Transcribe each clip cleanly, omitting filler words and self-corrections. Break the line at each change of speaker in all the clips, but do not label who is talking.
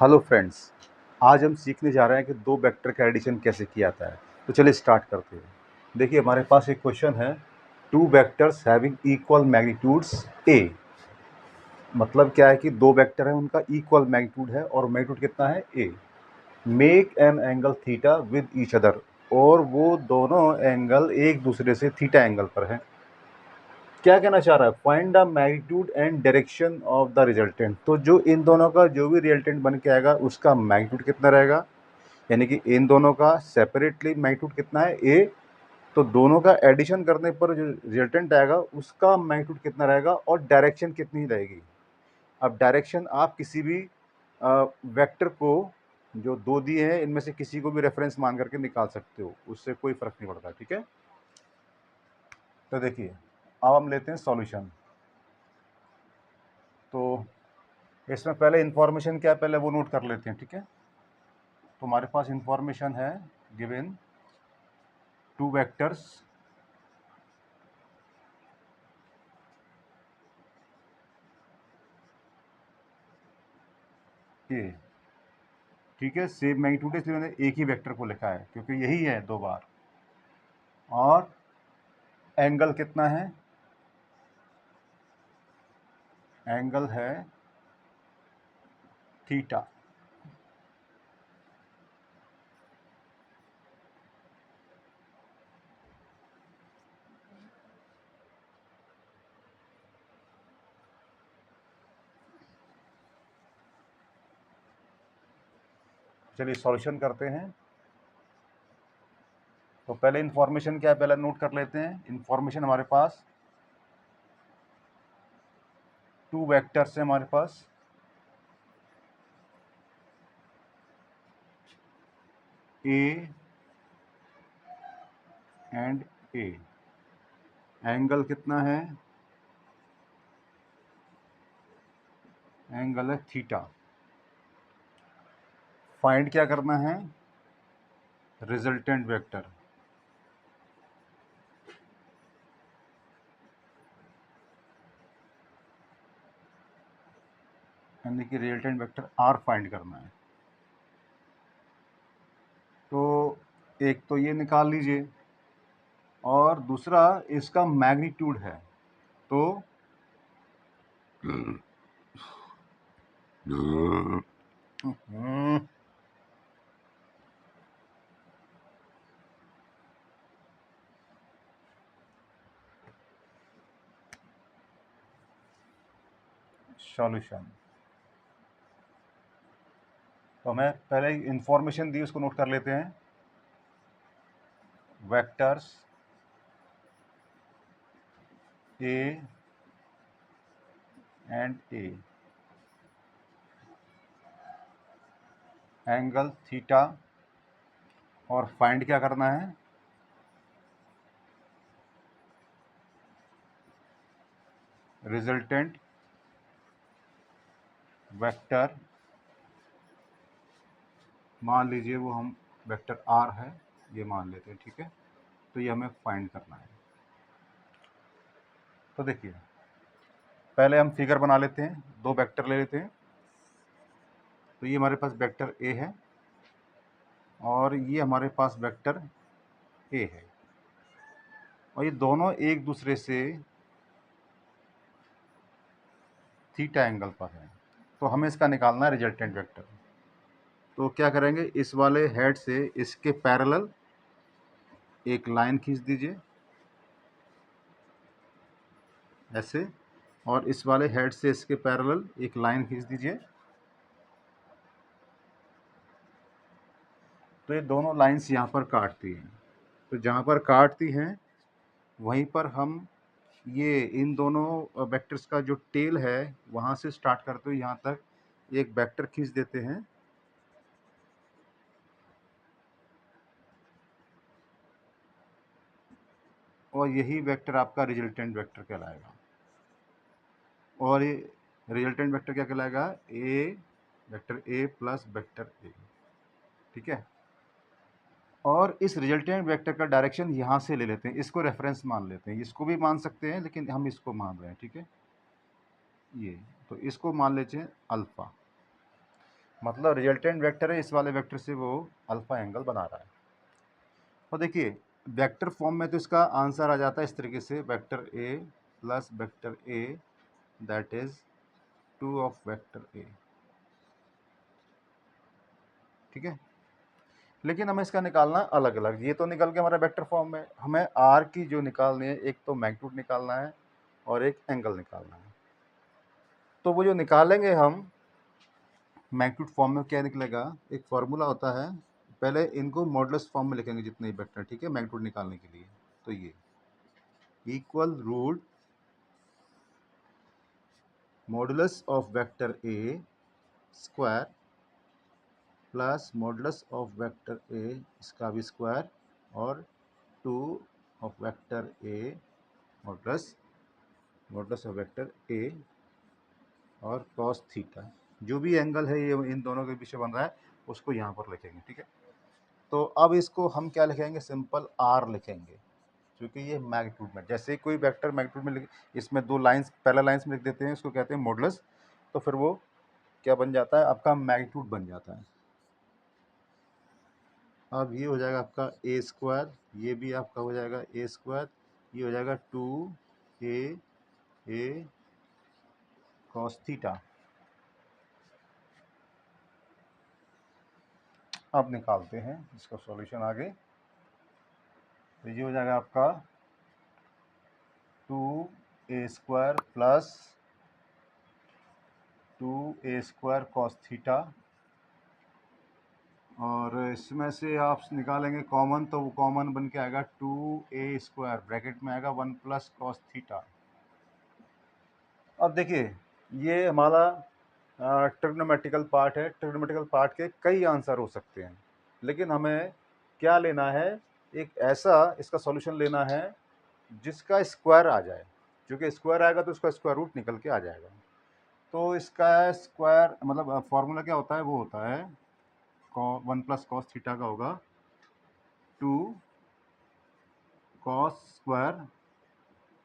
Hello friends, आज हम सीखने जा रहे हैं कि दो वेक्टर का एडिशन कैसे किया जाता है। तो चलिए स्टार्ट करते हैं। देखिए हमारे पास एक क्वेश्चन है, two vectors having equal magnitudes A. मतलब क्या है कि दो वेक्टर हैं, उनका इक्वल मैग्नीट्यूड है और मैग्नीट्यूड कितना है A. Make an angle theta with each other, और वो दोनों एंगल एक दूसरे से थीटा एंगल पर हैं। क्या कहना चाह रहा है, find the magnitude and direction of the resultant. तो जो इन दोनों का जो भी रिजल्टेंट बन के आएगा उसका मैग्नीट्यूड कितना रहेगा, यानी कि इन दोनों का सेपरेटली मैग्नीट्यूड कितना है ए, तो दोनों का एडिशन करने पर जो रिजल्टेंट आएगा उसका मैग्नीट्यूड कितना रहेगा और डायरेक्शन कितनी रहेगी। अब डायरेक्शन आप किसी भी वेक्टर को जो दो दिए हैं इनमें से किसी को भी रेफरेंस मान करके निकाल सकते हो, उससे कोई फर्क नहीं पड़ता। ठीक है, तो देखिए अब हम लेते हैं सॉल्यूशन। तो इसमें पहले इंफॉर्मेशन क्या है, पहले वो नोट कर लेते हैं। ठीक है, तो हमारे पास इंफॉर्मेशन है गिवन टू वेक्टर्स ए। ठीक है, सेम मैग्नीट्यूड है इसलिए मैंने एक ही वेक्टर को लिखा है क्योंकि यही है दो बार। और एंगल कितना है, एंगल है थीटा। चलिए सॉल्यूशन करते हैं। तो पहले इंफॉर्मेशन क्या है, पहले नोट कर लेते हैं। इंफॉर्मेशन हमारे पास टू वेक्टर्स है हमारे पास, ए एंड ए। एंगल कितना है, एंगल है थीटा। फाइंड क्या करना है, रिजल्टेंट वेक्टर। यानी कि रिजल्टेंट वेक्टर आर फाइंड करना है। तो एक तो ये निकाल लीजिए और दूसरा इसका मैग्नीट्यूड है। तो सॉल्यूशन। तो हमें पहले इंफॉर्मेशन दी उसको नोट कर लेते हैं। Vectors A and A, angle theta, और फाइंड क्या करना है, रिजल्टेंट वेक्टर। मान लीजिए वो हम वेक्टर आर है, ये मान लेते हैं। ठीक है, तो ये हमें फाइंड करना है। तो देखिए पहले हम फिगर बना लेते हैं, दो वेक्टर ले लेते हैं। तो ये हमारे पास वेक्टर ए है और ये हमारे पास वेक्टर ए है, और ये दोनों एक दूसरे से थीटा एंगल पर है। तो हमें इसका निकालना है रिजल्टेंट वेक्टर। तो क्या करेंगे, इस वाले हेड से इसके पैरेलल एक लाइन खींच दीजिए ऐसे, और इस वाले हेड से इसके पैरेलल एक लाइन खींच दीजिए। तो ये दोनों लाइंस यहाँ पर काटती हैं। तो जहाँ पर काटती हैं वहीं पर हम ये इन दोनों वेक्टर्स का जो टेल है वहाँ से स्टार्ट करते हुए यहाँ तक एक वेक्टर खींच देते हैं। और यही वेक्टर आपका रिजल्टेंट वेक्टर कहलाएगा। और ये रिजल्टेंट वेक्टर क्या कहलाएगा, A, vector A plus vector A. ठीक है, और इस रिजल्टेंट वेक्टर का डायरेक्शन यहाँ से ले लेते हैं, इसको रेफरेंस मान लेते हैं। इसको भी मान सकते हैं लेकिन हम इसको मान रहे हैं। ठीक है, ये तो इसको मान लेते हैं अल्फ़ा। मतलब रिजल्टेंट वेक्टर है, इस वाले वेक्टर से वो अल्फा एंगल बना रहा है। और देखिए वेक्टर फॉर्म में तो इसका आंसर आ जाता है इस तरीके से, vector A plus vector A that is 2 of vector A, ठीक है। लेकिन हमें इसका निकालना अलग अलग, ये तो निकल के हमारा वेक्टर फॉर्म में, हमें आर की जो निकालनी है, एक तो मैग्नीट्यूड निकालना है और एक एंगल निकालना है। तो वो जो निकालेंगे हम मैग्नीट्यूड फॉर्म में, क्या निकलेगा, एक फार्मूला होता है, पहले इनको मॉडुलस फॉर्म में लिखेंगे जितने वेक्टर, ठीक है, मैग्नीट्यूड निकालने के लिए। तो ये equal root modulus of vector A square plus modulus of vector A इसका भी स्क्वायर और 2 of vector A modulus modulus of vector A और कॉस थीटा। जो भी एंगल है ये इन दोनों के बीच में बन रहा है उसको यहाँ पर लिखेंगे, ठीक है। तो अब इसको हम क्या लिखेंगे, सिंपल आर लिखेंगे, क्योंकि ये मैग्नीट्यूड में, जैसे कोई वेक्टर मैग्नीट्यूड में इसमें दो लाइंस पैरेलल लाइंस में लिख देते हैं, उसको कहते हैं मॉडुलस, तो फिर वो क्या बन जाता है, आपका मैग्नीट्यूड बन जाता है। अब ये हो जाएगा आपका ए स्क्वायर, ये भी आपका हो जाएगा ए स्क्वायर, ये हो जाएगा 2a कॉस थीटा। अब निकालते हैं इसका सॉल्यूशन आगे। तो ये हो जाएगा आपका 2a square plus 2a square cos theta, और इसमें से आप निकालेंगे कॉमन, तो वो कॉमन बन के आएगा 2a स्क्वायर, ब्रैकेट में आएगा 1 प्लस कॉस थीटा। अब देखिए ये हमारा ट्रिग्नोमेट्रिकल पार्ट है, ट्रिग्नोमेट्रिकल पार्ट के कई आंसर हो सकते हैं, लेकिन हमें क्या लेना है, एक ऐसा इसका सॉल्यूशन लेना है जिसका स्क्वायर आ जाए, क्योंकि स्क्वायर आएगा तो उसका स्क्वायर रूट निकल के आ जाएगा। तो इसका स्क्वायर मतलब फॉर्मूला क्या होता है, वो होता है 1 प्लस कॉस थीटा का होगा 2 कॉस स्क्वायर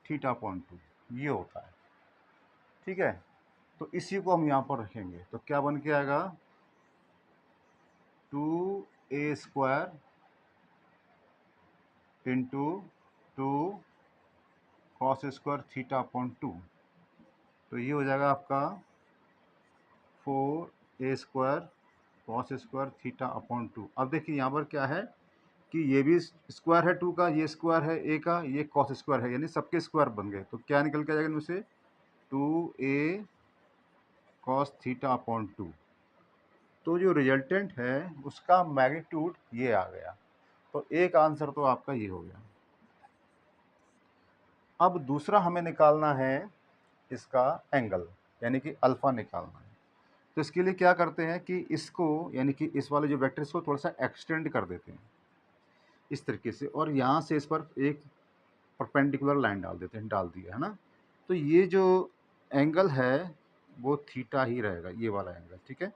थीटा अपॉन 2, ये होता है, ठीक है। तो इसी को हम यहाँ पर रखेंगे, तो क्या बन के आएगा 2a square into 2 cos square theta upon 2, तो ये हो जाएगा आपका 4a square cos square theta upon 2। अब देखिए यहाँ पर क्या है कि ये भी स्क्वायर है 2 का, ये स्क्वायर है a का, ये कॉस स्क्वायर है, यानी सबके स्क्वायर बन गए, तो क्या निकल के आ जाएगा इनमें से 2a कॉस थीटा अपॉन 2। तो जो रिजल्टेंट है उसका मैग्नीट्यूड ये आ गया, तो एक आंसर तो आपका ये हो गया। अब दूसरा हमें निकालना है इसका एंगल, यानी कि अल्फ़ा निकालना है। तो इसके लिए क्या करते हैं कि इसको, यानी कि इस वाले जो वेक्टर को थोड़ा सा एक्सटेंड कर देते हैं इस तरीके से, और यहाँ से इस पर एक परपेंडिकुलर लाइन डाल देते हैं, डाल दिया है ना। तो ये जो एंगल है वो थीटा ही रहेगा, ये वाला एंगल, ठीक है।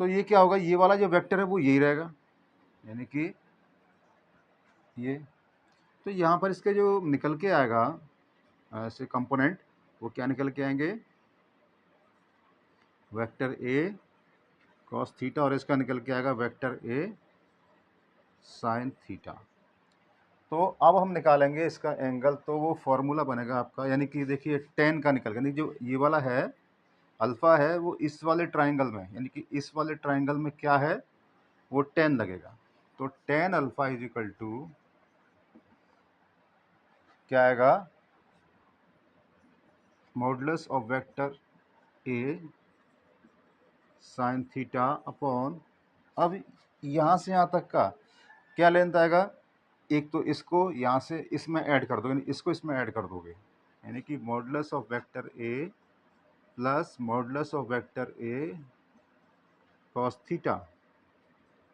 तो ये क्या होगा, ये वाला जो वेक्टर है वो यही रहेगा, यानी कि ये। तो यहाँ पर इसके जो निकल के आएगा ऐसे कंपोनेंट, वो क्या निकल के आएंगे, वेक्टर ए कॉस थीटा, और इसका निकल के आएगा वेक्टर ए साइन थीटा। तो अब हम निकालेंगे इसका एंगल, तो वो फॉर्मूला बनेगा आपका, यानी कि देखिए टेन का निकल गया, यानी जो ये वाला है अल्फ़ा है वो इस वाले ट्राइंगल में, यानी कि इस वाले ट्राइंगल में क्या है, वो 10 लगेगा। तो tan alpha is equal to क्या आएगा, modulus of vector A sine theta upon, अब यहाँ से यहाँ तक का क्या लेंथ आएगा, एक तो इसको यहाँ से इसमें ऐड कर दोगे, इसको इसमें ऐड कर दोगे, यानी कि modulus of vector A plus modulus of vector A cos theta,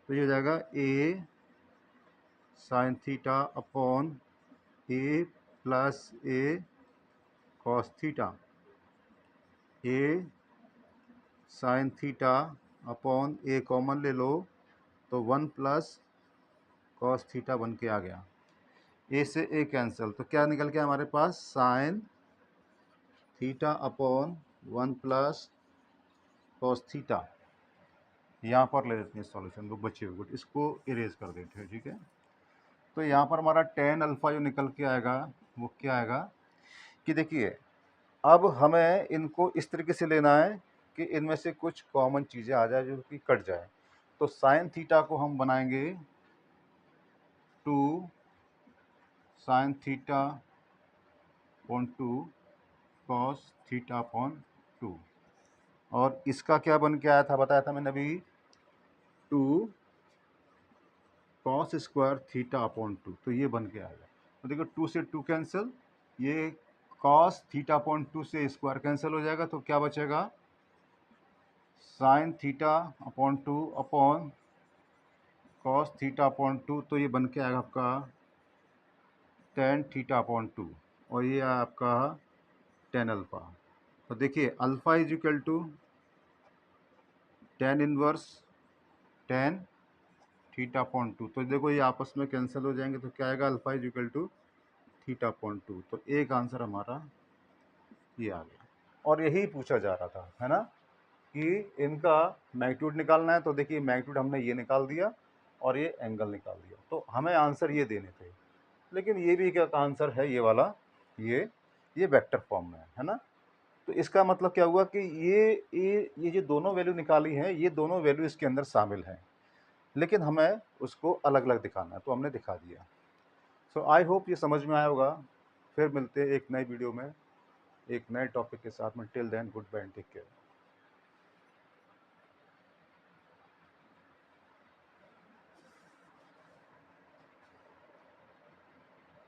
तो ये हो जाएगा ए साइन थीटा अपॉन ए प्लस ए कॉस थीटा, ए साइन थीटा अपॉन ए कॉमन ले लो तो 1 प्लस कॉस थीटा बन के आ गया, ए से ए कैंसिल, तो क्या निकल गया हमारे पास, sine theta upon 1 plus cos theta, यहाँ पर ले लेते हैं सॉल्यूशन, वो बचे हुए गुड, इसको इरेज कर देते हैं, ठीक है। तो यहाँ पर हमारा टेन अल्फ़ा जो निकल के आएगा वो क्या आएगा कि देखिए, अब हमें इनको इस तरीके से लेना है कि इनमें से कुछ कॉमन चीज़ें आ जाए जो कि कट जाए। तो साइन थीटा को हम बनाएंगे 2 sign theta upon 2 cos theta upon 2, और इसका क्या बन के आया था, बताया था मैंने अभी, 2 कॉस स्क्वायर थीटा अपॉन 2, तो ये बन के आएगा। तो देखो 2 से 2 कैंसिल, ये कॉस थीटा अपॉन 2 से स्क्वायर कैंसिल हो जाएगा, तो क्या बचेगा, sign theta upon 2 upon cos theta upon 2, तो ये बन के आएगा आपका टेन थीटा अपॉन 2, और ये आपका टेन अल्फ़ा। तो देखिए alpha is equal to tan inverse tan theta upon 2, तो देखो ये आपस में कैंसिल हो जाएंगे, तो क्या आएगा, alpha is equal to theta upon 2। तो एक आंसर हमारा ये आ गया। और यही पूछा जा रहा था, है ना, कि इनका मैग्नीट्यूड निकालना है। तो देखिए मैग्नीट्यूड हमने ये निकाल दिया और ये एंगल निकाल दिया, तो हमें आंसर ये देने थे। लेकिन ये भी क्या आंसर है, ये वाला, ये वेक्टर फॉर्म में है ना। तो इसका मतलब क्या हुआ कि ये जो दोनों वैल्यू निकाली हैं, ये दोनों वैल्यू इसके अंदर शामिल हैं, लेकिन हमें उसको अलग अलग दिखाना है, तो हमने दिखा दिया। सो आई होप ये समझ में आया होगा। फिर मिलते हैं एक नई वीडियो में एक नए टॉपिक के साथ में। Till then goodbye and take care.